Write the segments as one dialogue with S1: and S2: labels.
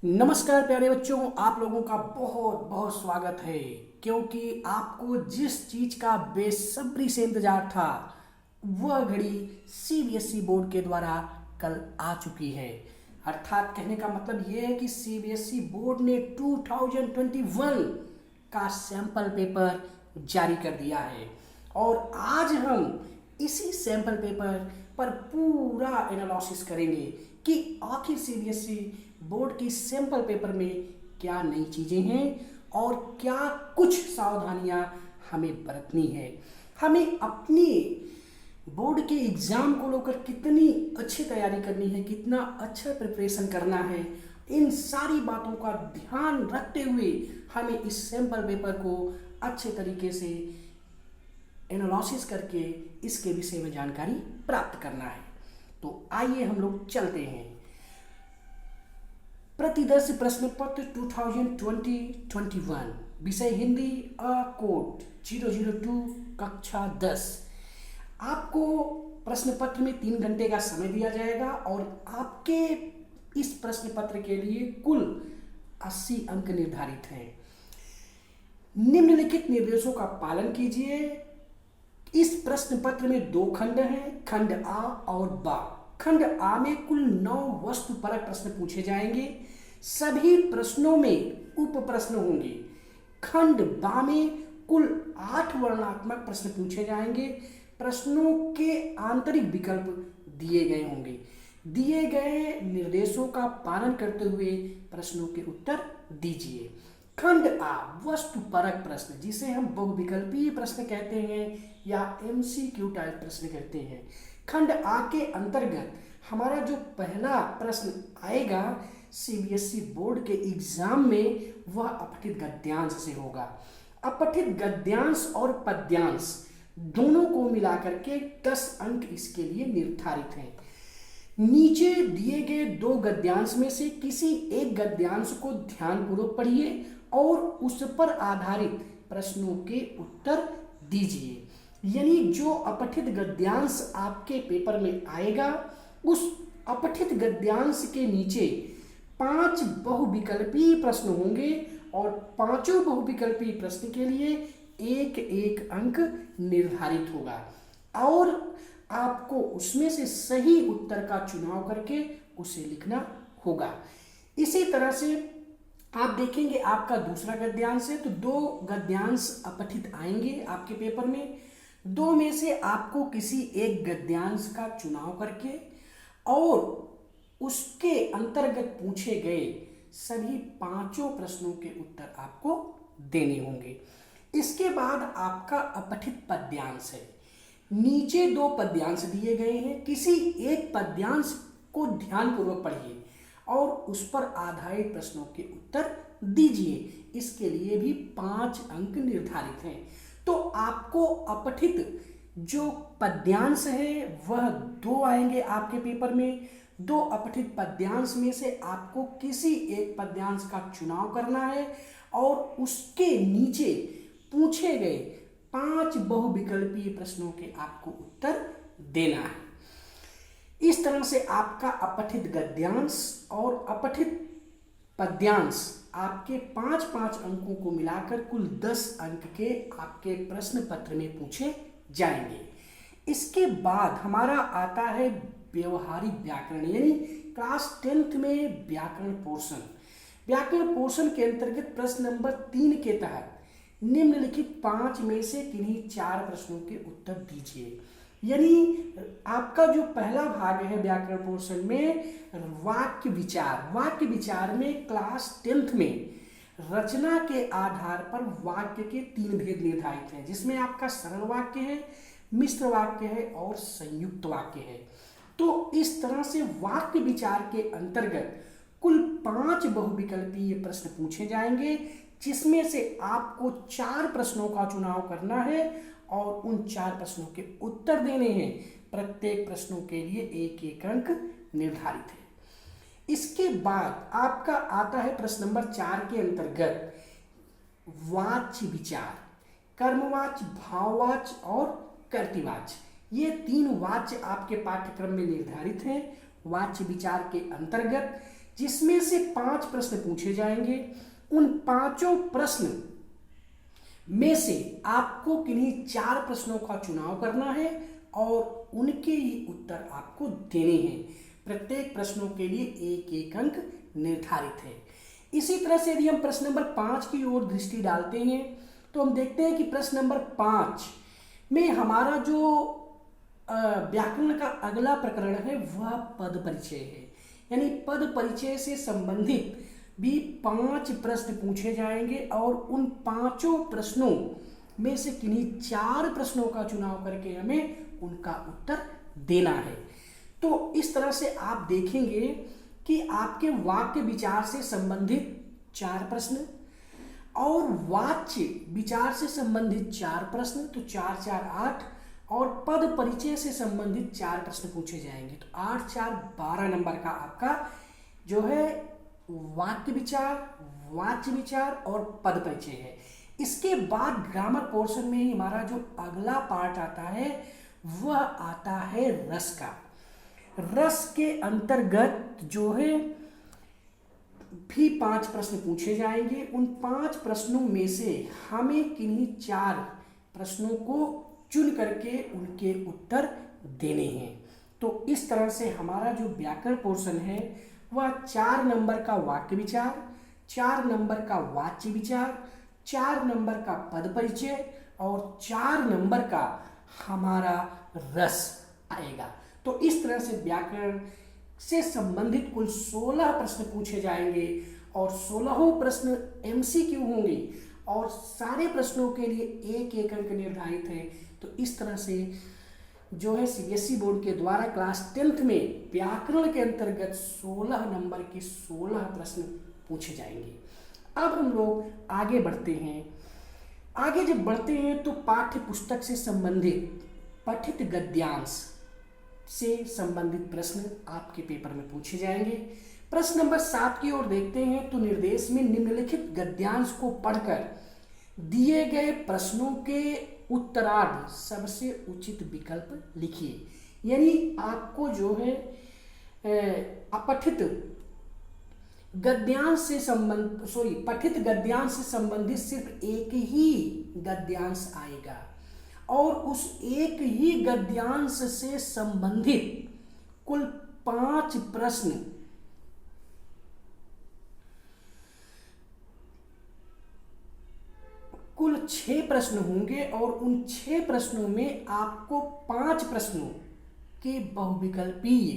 S1: नमस्कार प्यारे बच्चों, आप लोगों का बहुत बहुत स्वागत है। क्योंकि आपको जिस चीज का बेसब्री से इंतजार था वह घड़ी सीबीएसई बोर्ड के द्वारा कल आ चुकी है। अर्थात कहने का मतलब यह है कि सीबीएसई बोर्ड ने 2021 का सैंपल पेपर जारी कर दिया है और आज हम इसी सैंपल पेपर पर पूरा एनालिसिस करेंगे कि आखिर सीबीएसई बोर्ड की सैंपल पेपर में क्या नई चीज़ें हैं और क्या कुछ सावधानियां हमें बरतनी है। हमें अपनी बोर्ड के एग्ज़ाम को लेकर कितनी अच्छी तैयारी करनी है, कितना अच्छा प्रिपरेशन करना है, इन सारी बातों का ध्यान रखते हुए हमें इस सैंपल पेपर को अच्छे तरीके से एनालिसिस करके इसके विषय में जानकारी प्राप्त करना है। तो आइए हम लोग चलते हैं। प्रतिदर्श प्रश्न पत्र 2020-21 विषय हिंदी कोड 002 कक्षा 10। आपको प्रश्न पत्र में 3 घंटे का समय दिया जाएगा और आपके इस प्रश्न पत्र के लिए कुल 80 अंक निर्धारित हैं। निम्नलिखित निर्देशों का पालन कीजिए। इस प्रश्न पत्र में 2 खंड हैं, खंड आ और बा। खंड आ में कुल 9 वस्तुपरक प्रश्न पूछे जाएंगे। सभी प्रश्नों में उप प्रश्न होंगे। खंड बा में कुल 8 वर्णनात्मक प्रश्न पूछे जाएंगे। प्रश्नों के आंतरिक विकल्प दिए गए होंगे। दिए गए निर्देशों का पालन करते हुए प्रश्नों के उत्तर दीजिए। खंड आ वस्तुपरक प्रश्न, जिसे हम बहुविकल्पीय प्रश्न कहते हैं या एमसीक्यू टाइप प्रश्न कहते हैं। खंड आ के अंतर्गत हमारा जो पहला प्रश्न आएगा सीबीएसई बोर्ड के एग्जाम में, वह अपठित गद्यांश से होगा। अपठित गद्यांश और पद्यांश दोनों को मिलाकर के 10 अंक इसके लिए निर्धारित हैं। नीचे दिए गए 2 गद्यांश में से किसी एक गद्यांश को ध्यानपूर्वक पढ़िए और उस पर आधारित प्रश्नों के उत्तर दीजिए। यानी जो अपठित गद्यांश आपके पेपर में आएगा, उस अपठित गद्यांश के नीचे 5 बहुविकल्पीय प्रश्न होंगे और 5 बहुविकल्पीय प्रश्न के लिए 1-1 अंक निर्धारित होगा और आपको उसमें से सही उत्तर का चुनाव करके उसे लिखना होगा। इसी तरह से आप देखेंगे आपका दूसरा गद्यांश है, तो 2 गद्यांश अपठित आएंगे आपके पेपर में। 2 में से आपको किसी एक गद्यांश का चुनाव करके और उसके अंतर्गत पूछे गए सभी 5 प्रश्नों के उत्तर आपको देने होंगे। इसके बाद आपका अपठित पद्यांश है। नीचे 2 पद्यांश दिए गए हैं। किसी एक पद्यांश को ध्यानपूर्वक पढ़िए और उस पर आधारित प्रश्नों के उत्तर दीजिए। इसके लिए भी 5 अंक निर्धारित हैं। तो आपको अपठित जो पद्यांश है वह 2 आएंगे आपके पेपर में। 2 अपठित पद्यांश में से आपको किसी एक पद्यांश का चुनाव करना है और उसके नीचे पूछे गए 5 बहुविकल्पीय प्रश्नों के आपको उत्तर देना है। इस तरह से आपका अपठित गद्यांश और अपठित पद्यांश आपके 5-5 अंकों को मिलाकर कुल 10 अंक के आपके प्रश्न पत्र में पूछे जाएंगे। इसके बाद हमारा आता है व्यवहारिक व्याकरण, यानी क्लास 10th में व्याकरण पोर्शन। व्याकरण पोर्शन के अंतर्गत प्रश्न नंबर 3 के तहत निम्नलिखित 5 में से किन्हीं 4 प्रश्नों के उत्तर दीजिए। यानी आपका जो पहला भाग है व्याकरण पोर्शन में वाक्य विचार। वाक्य विचार में क्लास 10th में रचना के आधार पर वाक्य के 3 भेद निर्धारित हैं, जिसमें आपका सरल वाक्य है, मिश्र वाक्य है और संयुक्त वाक्य है। तो इस तरह से वाक्य विचार के अंतर्गत कुल 5 बहुविकल्पीय प्रश्न पूछे जाएंगे, जिसमें से आपको 4 प्रश्नों का चुनाव करना है और उन 4 प्रश्नों के उत्तर देने हैं। प्रत्येक प्रश्नों के लिए 1-1 अंक निर्धारित है। इसके बाद आपका आता है प्रश्न नंबर 4 के अंतर्गत वाच्य विचार। कर्मवाच्य, भाववाच्य और कर्तृवाच्य, ये 3 वाच्य आपके पाठ्यक्रम में निर्धारित हैं। वाच्य विचार के अंतर्गत जिसमें से 5 प्रश्न पूछे जाएंगे। उन पांचों प्रश्न में से आपको किन्हीं 4 प्रश्नों का चुनाव करना है और उनके ही उत्तर आपको देने हैं। प्रत्येक प्रश्नों के लिए 1-1 अंक निर्धारित है। इसी तरह से यदि हम प्रश्न नंबर 5 की ओर दृष्टि डालते हैं तो हम देखते हैं कि प्रश्न नंबर 5 में हमारा जो व्याकरण का अगला प्रकरण है वह पद परिचय है। यानी पद परिचय से संबंधित भी 5 प्रश्न पूछे जाएंगे और उन पांचों प्रश्नों में से किन्हीं 4 प्रश्नों का चुनाव करके हमें उनका उत्तर देना है। तो इस तरह से आप देखेंगे कि आपके वाक्य विचार से संबंधित 4 प्रश्न और वाच्य विचार से संबंधित 4 प्रश्न, तो 4 4 8, और पद परिचय से संबंधित 4 प्रश्न पूछे जाएंगे। तो 8 4 12 नंबर का आपका जो है वाक्य विचार, वाच्य विचार और पद परिचय है। इसके बाद ग्रामर पोर्शन में हमारा जो अगला पार्ट आता है वह आता है रस का। रस के अंतर्गत जो है भी 5 प्रश्न पूछे जाएंगे। उन 5 प्रश्नों में से हमें किन्हीं 4 प्रश्नों को चुन करके उनके उत्तर देने हैं। तो इस तरह से हमारा जो व्याकरण पोर्शन है वह 4 नंबर का वाक्य विचार, 4 नंबर का वाच्य विचार, 4 नंबर का पद परिचय और 4 नंबर का हमारा रस आएगा। तो इस तरह से व्याकरण से संबंधित कुल 16 प्रश्न पूछे जाएंगे और 16 प्रश्न MCQ होंगे और सारे प्रश्नों के लिए 1-1 अंक निर्धारित है। तो इस तरह से जो है CBSE बोर्ड के द्वारा क्लास 10th में व्याकरण के अंतर्गत 16 नंबर के 16 प्रश्न पूछे जाएंगे। अब हम लोग आगे बढ़ते हैं। आगे जब बढ़ते हैं तो पाठ्य पुस्तक से संबंधित पठित गद्यांश से संबंधित प्रश्न आपके पेपर में पूछे जाएंगे। प्रश्न नंबर 7 की ओर देखते हैं तो निर्देश में निम्नलिखित गद्यांश को पढ़कर दिए गए प्रश्नों के उत्तरार्ध सबसे उचित विकल्प लिखिए। यानी आपको जो है पठित गद्यांश से संबंधित सिर्फ एक ही गद्यांश आएगा और उस एक ही गद्यांश से संबंधित कुल 5 प्रश्न कुल 6 प्रश्न होंगे और उन 6 प्रश्नों में आपको 5 प्रश्नों के बहुविकल्पीय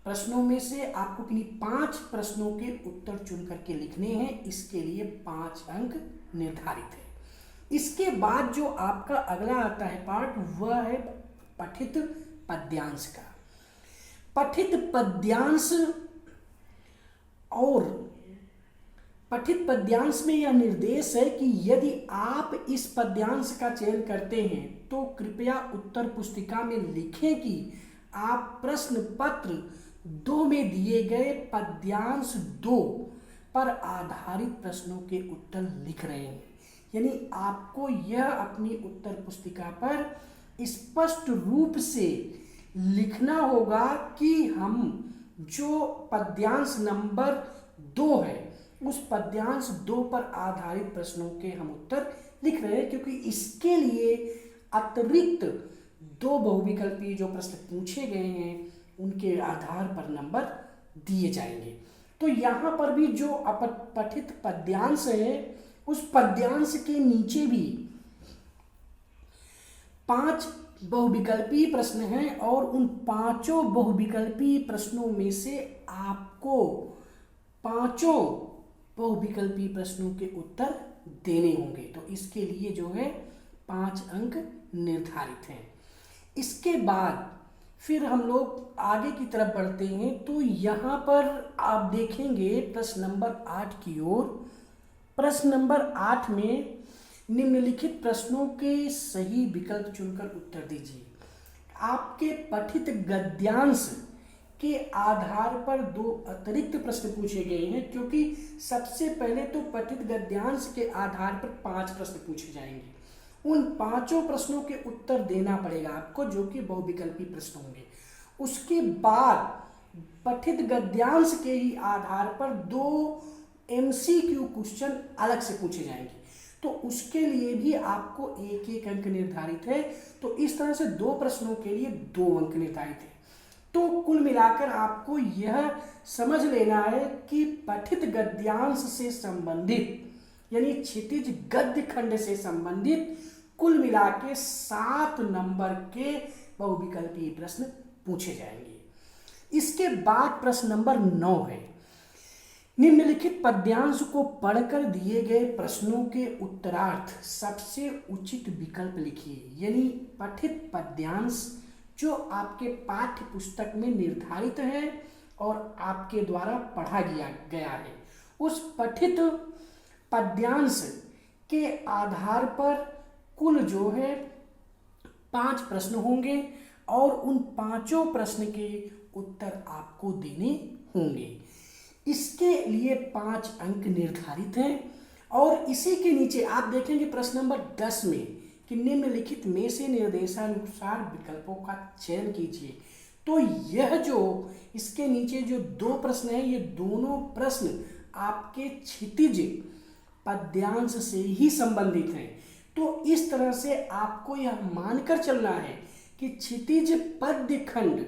S1: प्रश्नों में से आपको किन्हीं 5 प्रश्नों के उत्तर चुन करके लिखने हैं। इसके लिए 5 अंक निर्धारित है। इसके बाद जो आपका अगला आता है पार्ट वह है पठित पद्यांश का। पठित पद्यांश और पठित पद्यांश में यह निर्देश है कि यदि आप इस पद्यांश का चयन करते हैं तो कृपया उत्तर पुस्तिका में लिखें कि आप प्रश्न पत्र 2 में दिए गए पद्यांश 2 पर आधारित प्रश्नों के उत्तर लिख रहे हैं। यानी आपको यह अपनी उत्तर पुस्तिका पर स्पष्ट रूप से लिखना होगा कि हम जो पद्यांश नंबर 2 है उस पद्यांश 2 पर आधारित प्रश्नों के हम उत्तर लिख रहे हैं, क्योंकि इसके लिए अतिरिक्त 2 बहुविकल्पीय जो प्रश्न पूछे गए हैं उनके आधार पर नंबर दिए जाएंगे। तो यहाँ पर भी जो पठित पद्यांश है उस पद्यांश के नीचे भी 5 बहुविकल्पीय प्रश्न हैं और उन 5 बहुविकल्पीय प्रश्नों में से आपको 5 बहुविकल्पीय प्रश्नों के उत्तर देने होंगे। तो इसके लिए जो है 5 अंक निर्धारित हैं। इसके बाद फिर हम लोग आगे की तरफ बढ़ते हैं तो यहाँ पर आप देखेंगे प्रश्न नंबर 8 की ओर। प्रश्न नंबर 8 में निम्नलिखित प्रश्नों के सही विकल्प चुनकर उत्तर दीजिए। आपके पठित गद्यांश के आधार पर 2 अतिरिक्त प्रश्न पूछे गए हैं, क्योंकि सबसे पहले तो पठित गद्यांश के आधार पर 5 प्रश्न पूछे जाएंगे। उन 5 प्रश्नों के उत्तर देना पड़ेगा आपको, जो कि बहुविकल्पीय प्रश्न होंगे। उसके बाद पठित गद्यांश के ही आधार पर 2 MCQ क्वेश्चन अलग से पूछे जाएंगे, तो उसके लिए भी आपको 1-1 अंक निर्धारित है। तो इस तरह से 2 प्रश्नों के लिए 2 अंक निर्धारित है। तो कुल मिलाकर आपको यह समझ लेना है कि पठित गद्यांश से संबंधित यानी क्षितिज गद्य खंड से संबंधित कुल मिला के 7 नंबर के बहुविकल्पीय प्रश्न पूछे जाएंगे। इसके बाद प्रश्न नंबर 9 है, निम्नलिखित पद्यांश को पढ़कर दिए गए प्रश्नों के उत्तरार्थ सबसे उचित विकल्प लिखिए। यानी पठित पद्यांश जो आपके पाठ्य पुस्तक में निर्धारित है और आपके द्वारा पढ़ा गया है, उस पठित पद्यांश के आधार पर कुल जो है 5 प्रश्न होंगे और उन 5 प्रश्न के उत्तर आपको देने होंगे। इसके लिए 5 अंक निर्धारित हैं और इसी के नीचे आप देखेंगे प्रश्न नंबर 10 में कि निम्नलिखित में से निर्देशानुसार विकल्पों का चयन कीजिए। तो यह जो इसके नीचे जो 2 प्रश्न हैं, ये दोनों प्रश्न आपके क्षितिज पद्यांश से ही संबंधित हैं। तो इस तरह से आपको यह मानकर चलना है कि क्षितिज पद्य खंड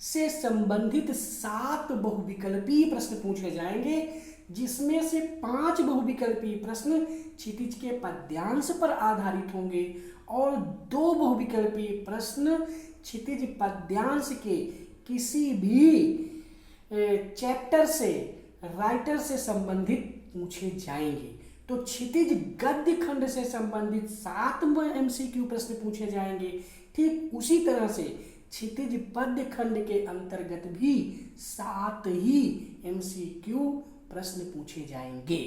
S1: से संबंधित 7 बहुविकल्पीय प्रश्न पूछे जाएंगे, जिसमें से 5 बहुविकल्पीय प्रश्न क्षितिज के पद्यांश पर आधारित होंगे और 2 बहुविकल्पीय प्रश्न क्षितिज पद्यांश के किसी भी चैप्टर से राइटर से संबंधित पूछे जाएंगे। तो क्षितिज गद्य खंड से संबंधित 7 MCQ प्रश्न पूछे जाएंगे। ठीक उसी तरह से क्षितिज पद्य खंड के अंतर्गत भी 7 ही MCQ प्रश्न पूछे जाएंगे।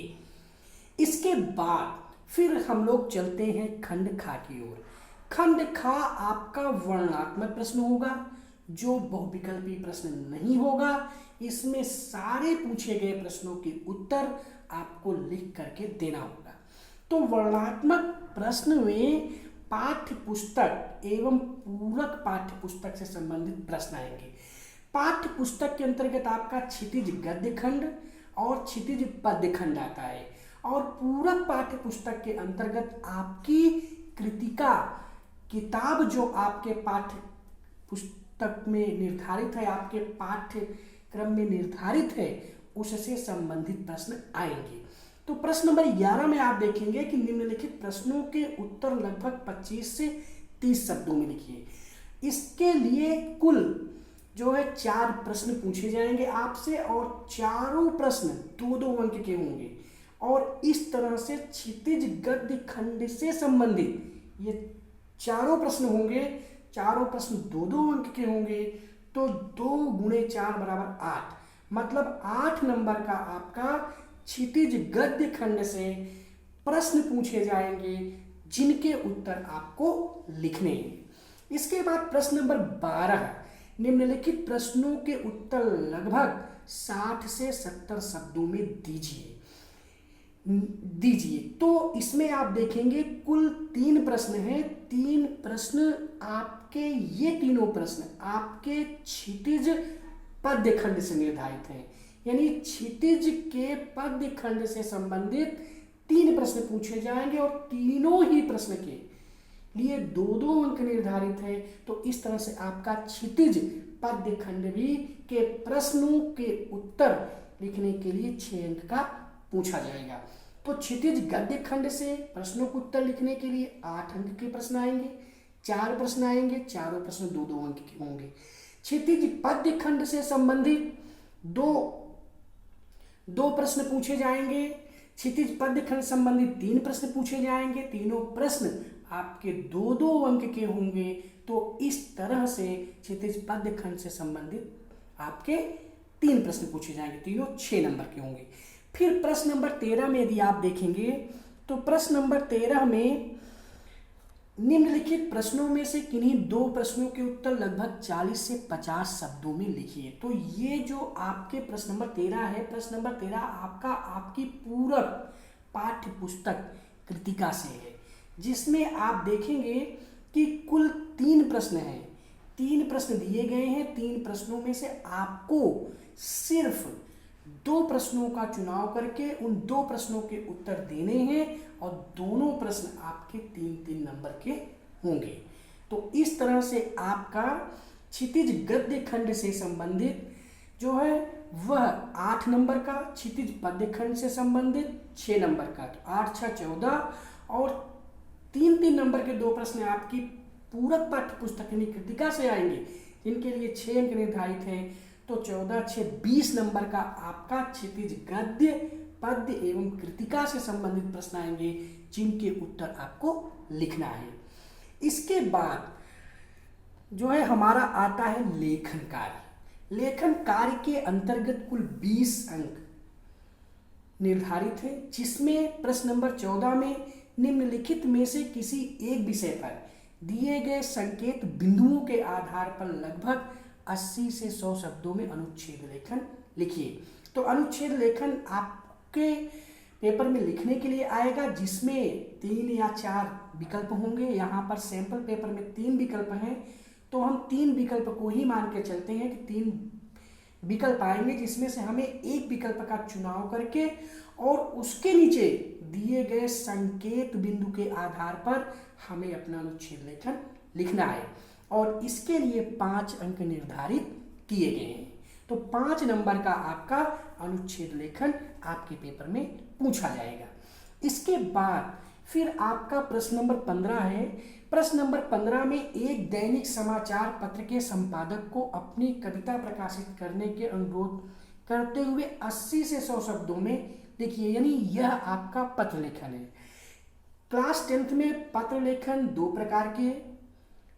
S1: इसके बाद फिर हम लोग चलते हैं खंड खा की ओर। खंड खा आपका वर्णनात्मक प्रश्न होगा, जो बहुविकल्पीय प्रश्न नहीं होगा। इसमें सारे पूछे गए प्रश्नों के उत्तर आपको लिख करके देना होगा। तो वर्णनात्मक प्रश्न में पाठ्य पुस्तक एवं पूरक पाठ्य पुस्तक से संबंधित प्रश्न आएंगे। पाठ्य पुस्तक के अंतर्गत आपका क्षितिज गद्य खंड और क्षितिज पद्य खंड आता है और पूरक पाठ्य पुस्तक के अंतर्गत आपकी कृतिका किताब जो आपके पाठ्य पुस्तक में निर्धारित है, आपके पाठ्यक्रम में निर्धारित है, उससे संबंधित प्रश्न आएंगे। तो प्रश्न नंबर 11 में आप देखेंगे कि निम्नलिखित प्रश्नों के उत्तर लगभग 25 से 30 शब्दों में लिखिए। इसके लिए कुल जो है 4 प्रश्न पूछे जाएंगे आपसे और चारों प्रश्न 2-2 अंक के होंगे और इस तरह से क्षितिज गद्य खंड से संबंधित ये चारों प्रश्न होंगे। चारों प्रश्न 2-2 अंक के होंगे। तो 2 × 4 = 8, मतलब 8 नंबर का आपका क्षितिज गद्य खंड से प्रश्न पूछे जाएंगे, जिनके उत्तर आपको लिखने हैं। इसके बाद प्रश्न नंबर 12, निम्नलिखित प्रश्नों के उत्तर लगभग 60 से 70 शब्दों में दीजिए। तो इसमें आप देखेंगे कुल 3 प्रश्न हैं। 3 प्रश्न आपके, ये तीनों प्रश्न आपके क्षितिज पद्य खंड से निर्धारित हैं। यानी क्षितिज के पद्य खंड से संबंधित 3 प्रश्न पूछे जाएंगे और तीनों ही प्रश्न के लिए 2-2 अंक निर्धारित है। तो इस तरह से आपका क्षितिज पद्य खंड भी के प्रश्नों के उत्तर लिखने के लिए 6 अंक का पूछा जाएगा। तो क्षितिज गद्य खंड से प्रश्नों को उत्तर लिखने के लिए 8 अंक के प्रश्न आएंगे, 4 प्रश्न आएंगे, चारों प्रश्न 2-2 अंक के होंगे। क्षितिज पद्य खंड से संबंधित 2 प्रश्न पूछे जाएंगे। क्षितिज पद्य खंड संबंधित 3 प्रश्न पूछे जाएंगे। तीनों प्रश्न आपके 2-2 अंक के होंगे। तो इस तरह से क्षितिज पद्य खंड से संबंधित आपके 3 प्रश्न पूछे जाएंगे, तीनों 6 नंबर के होंगे। फिर प्रश्न नंबर 13 में यदि आप देखेंगे तो प्रश्न नंबर 13 में निम्नलिखित प्रश्नों में से किन्हीं 2 प्रश्नों के उत्तर लगभग 40 से 50 शब्दों में लिखिए। तो ये जो आपके प्रश्न नंबर 13 है, प्रश्न नंबर 13 आपकी पूरक पाठ्य पुस्तक कृतिका से है, जिसमें आप देखेंगे कि कुल 3 प्रश्न हैं। 3 प्रश्न दिए गए हैं। 3 प्रश्नों में से आपको सिर्फ 2 प्रश्नों का चुनाव करके उन 2 प्रश्नों के उत्तर देने हैं और दोनों प्रश्न आपके 3-3 नंबर के होंगे। तो इस तरह से आपका क्षितिज गद्य खंड से संबंधित जो है वह 8 नंबर का, क्षितिज पद्य खंड से संबंधित 6 नंबर का, तो 8, 6, 14 और 3-3 नंबर के 2 प्रश्न आपकी पूरक पाठ्य पुस्तक यानी कृतिका से आएंगे, जिनके लिए 6 अंक निर्धारित हैं। तो 14, 6, 20 नंबर का आपका क्षितिज गद्य, पद्य एवं कृतिका से संबंधित प्रश्न आएंगे, जिनके उत्तर आपको लिखना है। इसके बाद जो है हमारा आता है लेखन कार्य। लेखन कार्य के अंतर्गत कुल 20 अंक निर्धारित है, जिसमें प्रश्न नंबर 14 में निम्नलिखित में से किसी एक विषय पर दिए गए संकेत बिंदुओं के आधार पर लगभग 80 से 100 शब्दों में अनुच्छेद लेखन लिखिए। तो अनुच्छेद लेखन आपके पेपर में लिखने के लिए आएगा, जिसमें 3 या 4 विकल्प होंगे। यहाँ पर सैंपल पेपर में 3 विकल्प हैं, तो हम 3 विकल्प को ही मान के चलते हैं कि 3 विकल्प आएंगे, जिसमें से हमें एक विकल्प का चुनाव करके और उसके नीचे दिए गए संकेत बिंदु के आधार पर हमें अपना अनुच्छेद लेखन लिखना है और इसके लिए 5 अंक निर्धारित किए गए हैं। तो 5 नंबर का आपका अनुच्छेद लेखन आपके पेपर में पूछा जाएगा। इसके बाद फिर आपका प्रश्न नंबर 15 है। प्रश्न नंबर 15 में एक दैनिक समाचार पत्र के संपादक को अपनी कविता प्रकाशित करने के अनुरोध करते हुए 80 से 100 शब्दों में देखिए, यानी यह आपका पत्र लेखन है। क्लास 10th में पत्र लेखन 2 प्रकार के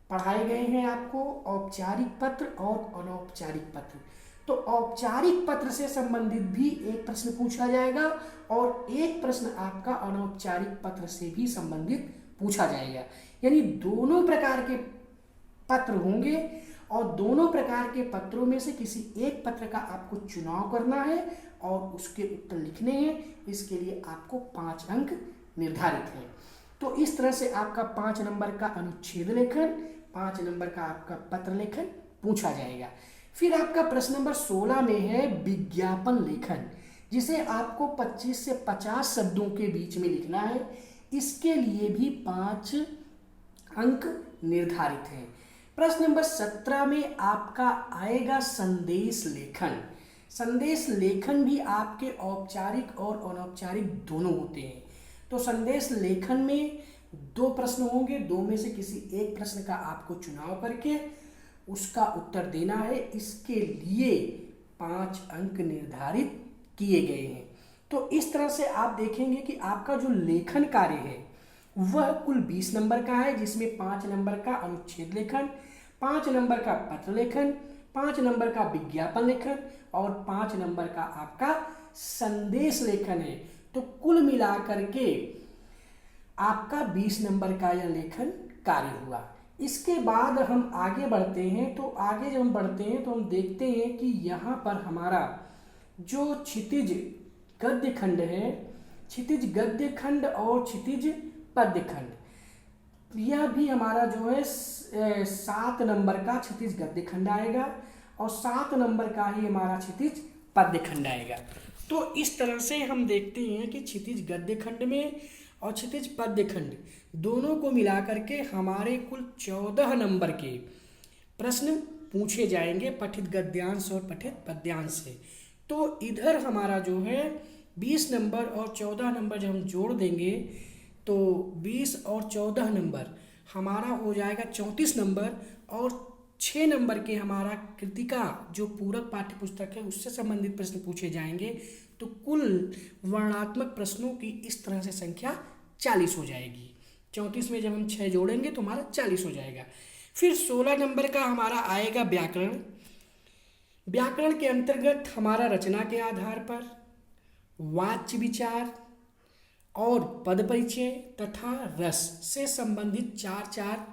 S1: पढ़ाए गए हैं आपको, औपचारिक पत्र और अनौपचारिक पत्र। तो औपचारिक पत्र से संबंधित भी एक प्रश्न पूछा जाएगा और एक प्रश्न आपका अनौपचारिक पत्र से भी संबंधित पूछा जाएगा, यानी दोनों प्रकार के पत्र होंगे और दोनों प्रकार के पत्रों में से किसी एक पत्र का आपको चुनाव करना है और उसके उत्तर लिखने हैं। इसके लिए आपको 5 अंक निर्धारित हैं। तो इस तरह से आपका 5 नंबर का अनुच्छेद लेखन, 5 नंबर का आपका पत्र लेखन पूछा जाएगा। फिर आपका प्रश्न नंबर 16 में है विज्ञापन लेखन, जिसे आपको 25 से 50 शब्दों के बीच में लिखना है। इसके लिए भी 5 अंक निर्धारित हैं। प्रश्न नंबर 17 में आपका आएगा संदेश लेखन। संदेश लेखन भी आपके औपचारिक और अनौपचारिक दोनों होते हैं। तो संदेश लेखन में 2 प्रश्न होंगे, 2 में से किसी एक प्रश्न का आपको चुनाव करके उसका उत्तर देना है। इसके लिए 5 अंक निर्धारित किए गए हैं। तो इस तरह से आप देखेंगे कि आपका जो लेखन कार्य है वह कुल 20 नंबर का है, जिसमें 5 नंबर का अनुच्छेद लेखन, 5 नंबर का पत्र लेखन, 5 नंबर का विज्ञापन लेखन और 5 नंबर का आपका संदेश लेखन है। तो कुल मिलाकर के आपका 20 नंबर का यह लेखन कार्य हुआ। इसके बाद हम आगे बढ़ते हैं। तो आगे जब हम बढ़ते हैं तो हम देखते हैं कि यहाँ पर हमारा जो क्षितिज गद्य खंड है, क्षितिज गद्य खंड और क्षितिज पद्य खंड, यह भी हमारा जो है 7 नंबर का क्षितिज गद्य खंड आएगा और 7 नंबर का ही हमारा क्षितिज पद्य खंड आएगा। तो इस तरह से हम देखते हैं कि क्षितिज गद्य खंड में और क्षितिज पद्य खंड दोनों को मिलाकर के हमारे कुल 14 नंबर के प्रश्न पूछे जाएंगे पठित गद्यांश और पठित पद्यांश से। तो इधर हमारा जो है 20 नंबर और 14 नंबर जब हम जोड़ देंगे तो 20 और 14 नंबर हमारा हो जाएगा 34 नंबर और 6 नंबर के हमारा कृतिका जो पूरक पाठ्य पुस्तक है उससे संबंधित प्रश्न पूछे जाएंगे। तो कुल वर्णात्मक प्रश्नों की इस तरह से संख्या 40 हो जाएगी। 34 में जब हम 6 जोड़ेंगे तो हमारा 40 हो जाएगा। फिर 16 नंबर का हमारा आएगा व्याकरण। व्याकरण के अंतर्गत हमारा रचना के आधार पर वाच्य विचार और पद परिचय तथा रस से संबंधित 4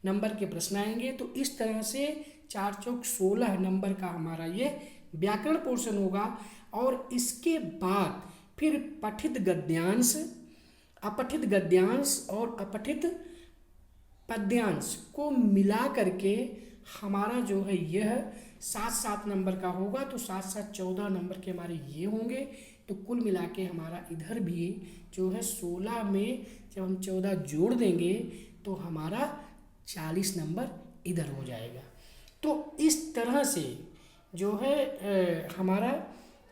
S1: नंबर के प्रश्न आएंगे। तो इस तरह से 4 चौक 16 नंबर का हमारा ये व्याकरण पोर्शन होगा। और इसके बाद फिर पठित गद्यांश, अपठित गद्यांश और अपठित पद्यांश को मिला करके हमारा जो है यह 7-7 नंबर का होगा, तो 7-7 14 नंबर के हमारे ये होंगे। तो कुल मिला के हमारा इधर भी जो है 16 में जब हम 14 जोड़ देंगे तो हमारा 40 नंबर इधर हो जाएगा। तो इस तरह से जो है हमारा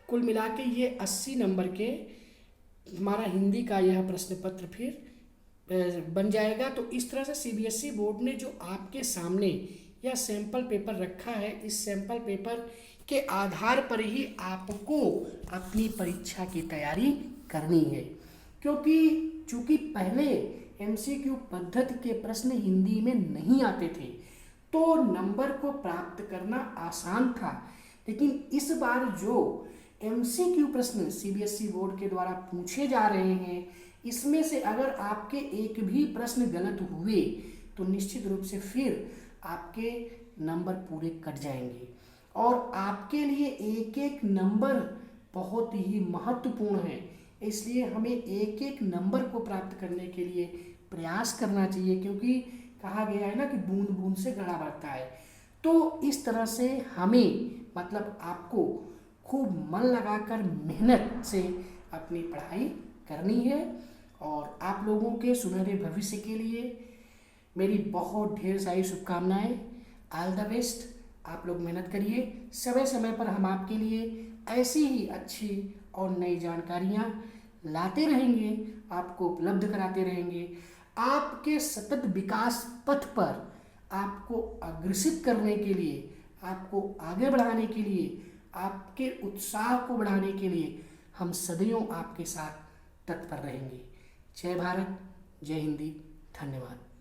S1: कुल मिला के ये 80 नंबर के हमारा हिंदी का यह प्रश्न पत्र फिर बन जाएगा। तो इस तरह से सीबीएसई बोर्ड ने जो आपके सामने यह सैंपल पेपर रखा है, इस सैंपल पेपर के आधार पर ही आपको अपनी परीक्षा की तैयारी करनी है। क्योंकि चूंकि पहले एमसीक्यू पद्धति के प्रश्न हिंदी में नहीं आते थे तो नंबर को प्राप्त करना आसान था, लेकिन इस बार जो एमसीक्यू प्रश्न सीबीएसई बोर्ड के द्वारा पूछे जा रहे हैं, इसमें से अगर आपके एक भी प्रश्न गलत हुए तो निश्चित रूप से फिर आपके नंबर पूरे कट जाएंगे और आपके लिए एक एक नंबर बहुत ही महत्वपूर्ण है। इसलिए हमें एक एक नंबर को प्राप्त करने के लिए प्रयास करना चाहिए, क्योंकि कहा गया है ना कि बूंद बूंद से घड़ा भरता है। तो इस तरह से हमें मतलब आपको खूब मन लगाकर मेहनत से अपनी पढ़ाई करनी है और आप लोगों के सुनहरे भविष्य के लिए मेरी बहुत ढेर सारी शुभकामनाएं। All the best. आप लोग मेहनत करिए। समय समय पर हम आपके लिए ऐसी ही अच्छी और नई जानकारियां लाते रहेंगे, आपको उपलब्ध कराते रहेंगे। आपके सतत विकास पथ पर आपको अग्रसित करने के लिए, आपको आगे बढ़ाने के लिए, आपके उत्साह को बढ़ाने के लिए हम सदैव आपके साथ तत्पर रहेंगे। जय भारत, जय हिंदी, धन्यवाद।